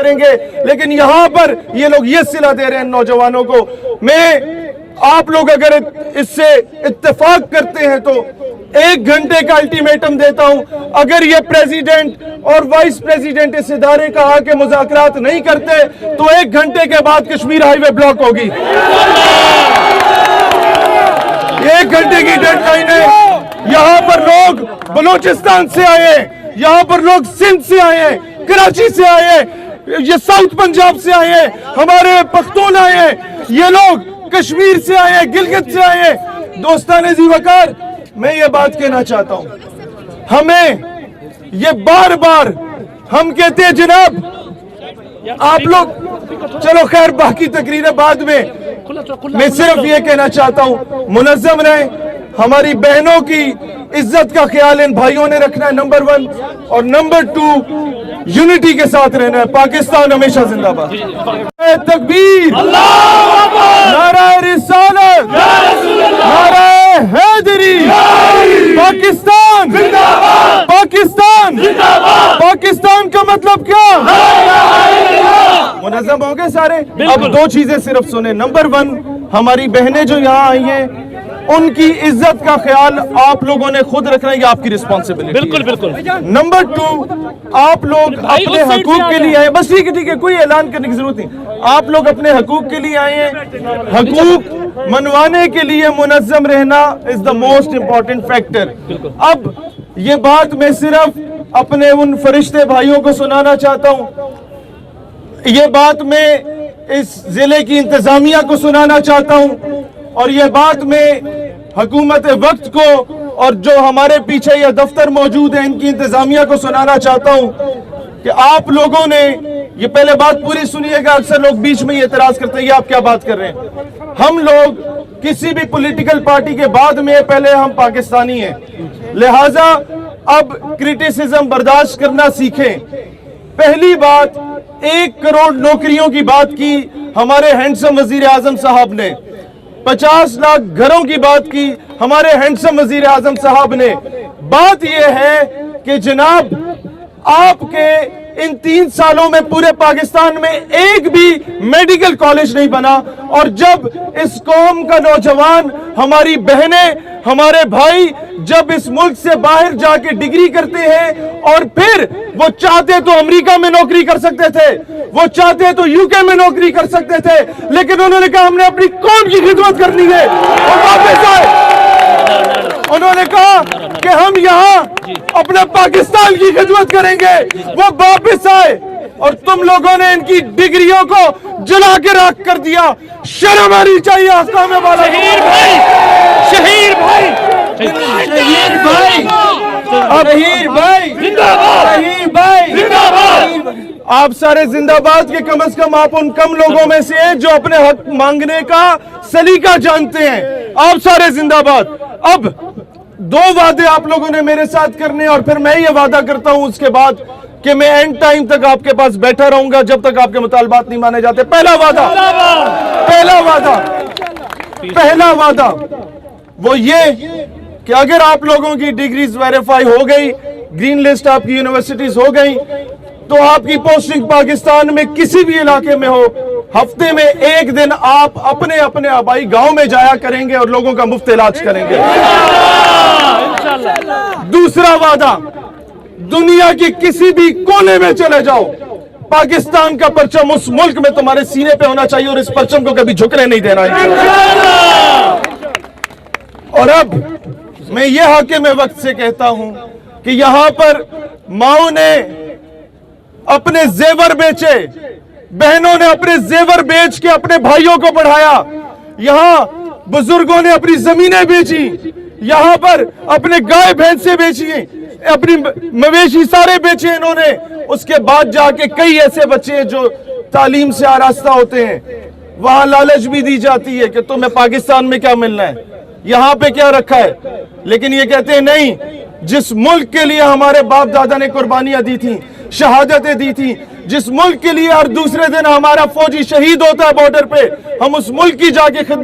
کریں گے، لیکن یہاں پر یہ لوگ یہ صلہ دے رہے ہیں نوجوانوں کو۔ میں آپ لوگ اگر اس سے اتفاق کرتے ہیں تو 1 گھنٹے کا الٹیمیٹم دیتا ہوں، اگر یہ پریزیڈنٹ اور وائس پریزیڈنٹ اس ادارے کا آ کے مذاکرات نہیں کرتے تو 1 گھنٹے کے بعد کشمیر ہائی وے بلاک ہوگی۔ 1 گھنٹے کی ڈیڈ لائن ہے۔ یہاں پر لوگ بلوچستان سے آئے ہیں، یہاں پر لوگ سندھ سے آئے ہیں، کراچی سے آئے ہیں، یہ ساؤتھ پنجاب سے آئے ہیں، ہمارے پختون آئے ہیں، یہ لوگ کشمیر سے آئے ہیں، گلگت سے آئے ہیں۔ دوستان ذی وقار، میں یہ بات کہنا چاہتا ہوں، ہمیں یہ بار بار ہم کہتے ہیں جناب آپ لوگ، چلو خیر باقی تقریر بعد میں صرف یہ کہنا چاہتا ہوں منظم رہیں، ہماری بہنوں کی عزت کا خیال ان بھائیوں نے رکھنا ہے نمبر 1، اور نمبر 2 یونٹی کے ساتھ رہنا ہے۔ پاکستان ہمیشہ زندہ باد۔ تکبیر، نعرہ رسالت، نعرہ حیدری، پاکستان، پاکستان، پاکستان کا مطلب کیا؟ منظم ہو گئے سارے؟ اب 2 چیزیں صرف سنیں۔ نمبر 1، ہماری بہنیں جو یہاں آئی ہیں ان کی عزت کا خیال آپ لوگوں نے خود رکھنا ہے، یہ آپ کی رسپانسبلٹی۔ بالکل بالکل۔ نمبر 2، آپ لوگ اپنے حقوق کے لیے آئے، بس ٹھیک ہے، کوئی اعلان کرنے کی ضرورت نہیں، آپ لوگ اپنے حقوق کے لیے آئے ہیں۔ حقوق منوانے کے لیے منظم رہنا is the most important factor۔ اب یہ بات میں صرف اپنے ان فرشتے بھائیوں کو سنانا چاہتا ہوں، یہ بات میں اس ضلع کی انتظامیہ کو سنانا چاہتا ہوں، اور یہ بات میں حکومت وقت کو اور جو ہمارے پیچھے یہ دفتر موجود ہیں ان کی انتظامیہ کو سنانا چاہتا ہوں کہ آپ لوگوں نے یہ پہلے بات پوری سنیے گا، اکثر لوگ بیچ میں یہ اعتراض کرتے ہیں یہ آپ کیا بات کر رہے ہیں۔ ہم لوگ کسی بھی پولیٹیکل پارٹی کے بعد میں پہلے ہم پاکستانی ہیں، لہٰذا اب کرٹیسزم برداشت کرنا سیکھیں۔ پہلی بات، 1 کروڑ نوکریوں کی بات کی ہمارے ہینڈسم وزیر اعظم صاحب نے، 50 لاکھ گھروں کی بات کی ہمارے ہینڈسم وزیر اعظم صاحب نے۔ بات یہ ہے کہ جناب آپ کے ان 3 سالوں میں پورے پاکستان میں ایک بھی میڈیکل کالج نہیں بنا، اور جب اس قوم کا نوجوان، ہماری بہنیں، ہمارے بھائی جب اس ملک سے باہر جا کے ڈگری کرتے ہیں اور پھر وہ چاہتے تو امریکہ میں نوکری کر سکتے تھے، وہ چاہتے تو UK میں نوکری کر سکتے تھے، لیکن انہوں نے کہا ہم نے اپنی قوم کی خدمت کرنی ہے اور واپس آئے۔ انہوں نے کہا کہ ہم یہاں اپنے پاکستان کی خدمت کریں گے، وہ واپس آئے، اور تم لوگوں نے ان کی ڈگریوں کو جلا کے راکھ کر دیا۔ شرم آنی چاہیے حکام والا۔ شہیر بھائی، شہیر بھائی، شہیر بھائی، شہیر بھائی، شہیر بھائی، آپ سارے زندہ باد کے کم از کم آپ ان کم لوگوں میں سے ہیں جو اپنے حق مانگنے کا سلیقہ جانتے ہیں۔ آپ سارے زندہ باد۔ اب 2 وعدے آپ لوگوں نے میرے ساتھ کرنے، اور پھر میں یہ وعدہ کرتا ہوں اس کے بعد کہ میں اینڈ ٹائم تک آپ کے پاس بیٹھا رہوں گا جب تک آپ کے مطالبات نہیں مانے جاتے۔ پہلا وعدہ وہ یہ کہ اگر آپ لوگوں کی ڈگریز ویریفائی ہو گئی، گرین لسٹ آپ کی یونیورسٹیز ہو گئی، تو آپ کی پوسٹنگ پاکستان میں کسی بھی علاقے میں ہو، ہفتے میں 1 دن آپ اپنے اپنے آبائی گاؤں میں جایا کریں گے اور لوگوں کا مفت علاج کریں گے۔ دوسرا وعدہ، دنیا کی کسی بھی کونے میں چلے جاؤ، پاکستان کا پرچم اس ملک میں تمہارے سینے پہ ہونا چاہیے اور اس پرچم کو کبھی جھکنے نہیں دینا ہے۔ اور اب میں یہ حاکم وقت سے کہتا ہوں کہ یہاں پر ماؤں نے اپنے زیور بیچے، بہنوں نے اپنے زیور بیچ کے اپنے بھائیوں کو پڑھایا، یہاں بزرگوں نے اپنی زمینیں بیچی، یہاں پر اپنے گائے بھینسیں بیچی، اپنی مویشی سارے بیچے انہوں نے۔ اس کے بعد جا کے کئی ایسے بچے جو تعلیم سے آراستہ ہوتے ہیں، وہاں لالچ بھی دی جاتی ہے کہ تمہیں پاکستان میں کیا ملنا ہے، یہاں پہ کیا رکھا ہے، لیکن یہ کہتے ہیں نہیں، جس ملک کے لیے ہمارے باپ دادا نے قربانیاں دی تھیں، شہادتیں دی تھیں، جس ملک کے لیے ہر دوسرے دن ہمارا فوجی شہید ہوتا ہے بارڈر پہ، ہم اس ملک کی جا کے خدمت